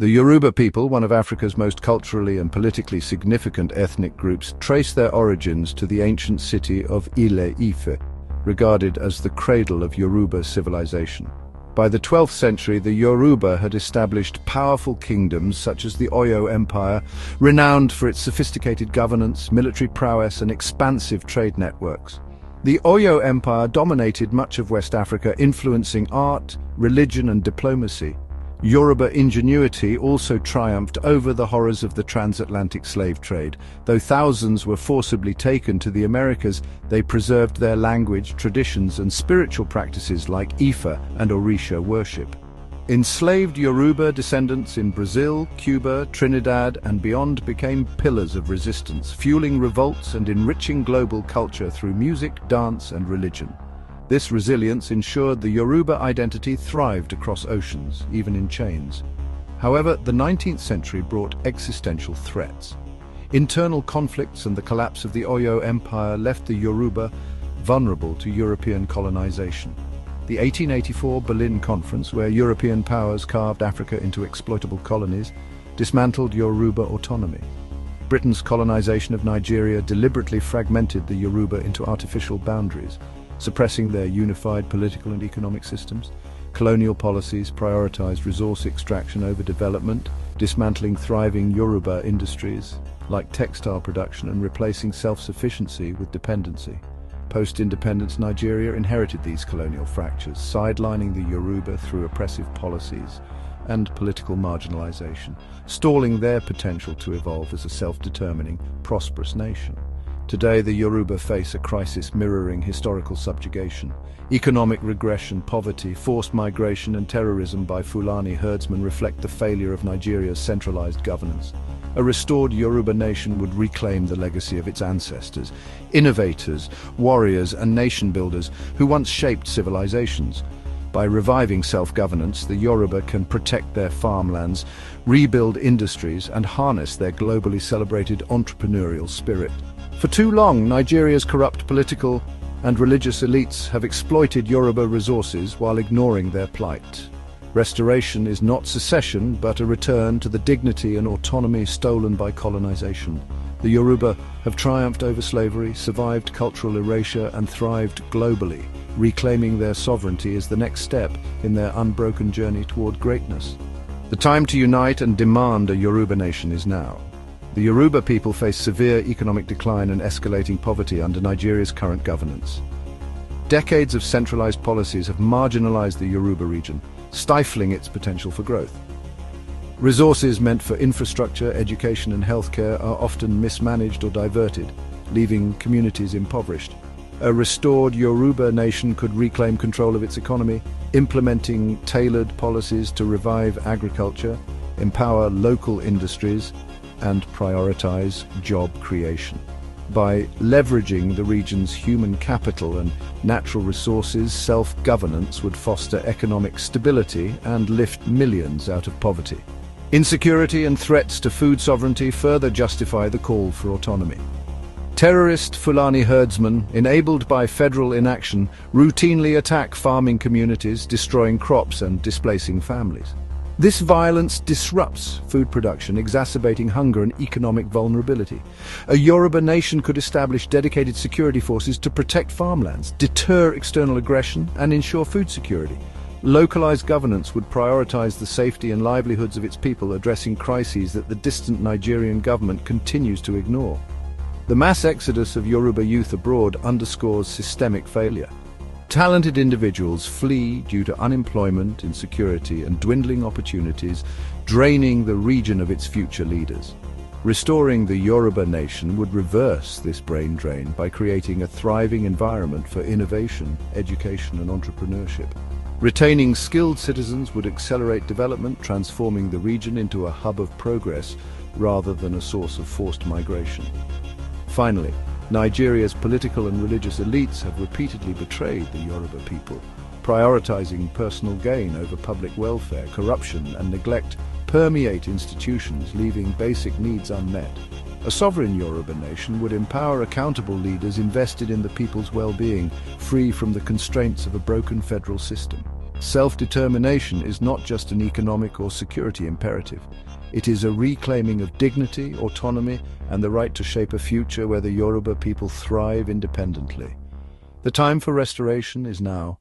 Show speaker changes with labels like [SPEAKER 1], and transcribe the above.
[SPEAKER 1] The Yoruba people, one of Africa's most culturally and politically significant ethnic groups, trace their origins to the ancient city of Ile-Ife, regarded as the cradle of Yoruba civilization. By the 12th century, the Yoruba had established powerful kingdoms such as the Oyo Empire, renowned for its sophisticated governance, military prowess, and expansive trade networks. The Oyo Empire dominated much of West Africa, influencing art, religion, and diplomacy. Yoruba ingenuity also triumphed over the horrors of the transatlantic slave trade. Though thousands were forcibly taken to the Americas, they preserved their language, traditions, and spiritual practices like Ifa and Orisha worship. Enslaved Yoruba descendants in Brazil, Cuba, Trinidad, and beyond became pillars of resistance, fueling revolts and enriching global culture through music, dance, and religion. This resilience ensured the Yoruba identity thrived across oceans, even in chains. However, the 19th century brought existential threats. Internal conflicts and the collapse of the Oyo Empire left the Yoruba vulnerable to European colonization. The 1884 Berlin Conference, where European powers carved Africa into exploitable colonies, dismantled Yoruba autonomy. Britain's colonization of Nigeria deliberately fragmented the Yoruba into artificial boundaries, suppressing their unified political and economic systems. Colonial policies prioritized resource extraction over development, dismantling thriving Yoruba industries like textile production and replacing self-sufficiency with dependency. Post-independence Nigeria inherited these colonial fractures, sidelining the Yoruba through oppressive policies and political marginalization, stalling their potential to evolve as a self-determining, prosperous nation. Today, the Yoruba face a crisis mirroring historical subjugation. Economic regression, poverty, forced migration, and terrorism by Fulani herdsmen reflect the failure of Nigeria's centralized governance. A restored Yoruba nation would reclaim the legacy of its ancestors, innovators, warriors, and nation-builders who once shaped civilizations. By reviving self-governance, the Yoruba can protect their farmlands, rebuild industries, and harness their globally celebrated entrepreneurial spirit. For too long, Nigeria's corrupt political and religious elites have exploited Yoruba resources while ignoring their plight. Restoration is not secession, but a return to the dignity and autonomy stolen by colonization. The Yoruba have triumphed over slavery, survived cultural erasure, and thrived globally. Reclaiming their sovereignty is the next step in their unbroken journey toward greatness. The time to unite and demand a Yoruba nation is now. The Yoruba people face severe economic decline and escalating poverty under Nigeria's current governance. Decades of centralized policies have marginalized the Yoruba region, stifling its potential for growth. Resources meant for infrastructure, education, and healthcare are often mismanaged or diverted, leaving communities impoverished. A restored Yoruba nation could reclaim control of its economy, implementing tailored policies to revive agriculture, empower local industries, and prioritize job creation. By leveraging the region's human capital and natural resources, self-governance would foster economic stability and lift millions out of poverty. Insecurity and threats to food sovereignty further justify the call for autonomy. Terrorist Fulani herdsmen, enabled by federal inaction, routinely attack farming communities, destroying crops and displacing families. This violence disrupts food production, exacerbating hunger and economic vulnerability. A Yoruba nation could establish dedicated security forces to protect farmlands, deter external aggression, and ensure food security. Localized governance would prioritize the safety and livelihoods of its people, addressing crises that the distant Nigerian government continues to ignore. The mass exodus of Yoruba youth abroad underscores systemic failure. Talented individuals flee due to unemployment, insecurity, and dwindling opportunities, draining the region of its future leaders. Restoring the Yoruba nation would reverse this brain drain by creating a thriving environment for innovation, education, and entrepreneurship. Retaining skilled citizens would accelerate development, transforming the region into a hub of progress rather than a source of forced migration. Finally, Nigeria's political and religious elites have repeatedly betrayed the Yoruba people, prioritizing personal gain over public welfare. Corruption and neglect permeate institutions, leaving basic needs unmet. A sovereign Yoruba nation would empower accountable leaders invested in the people's well-being, free from the constraints of a broken federal system. Self-determination is not just an economic or security imperative. It is a reclaiming of dignity, autonomy, and the right to shape a future where the Yoruba people thrive independently. The time for restoration is now,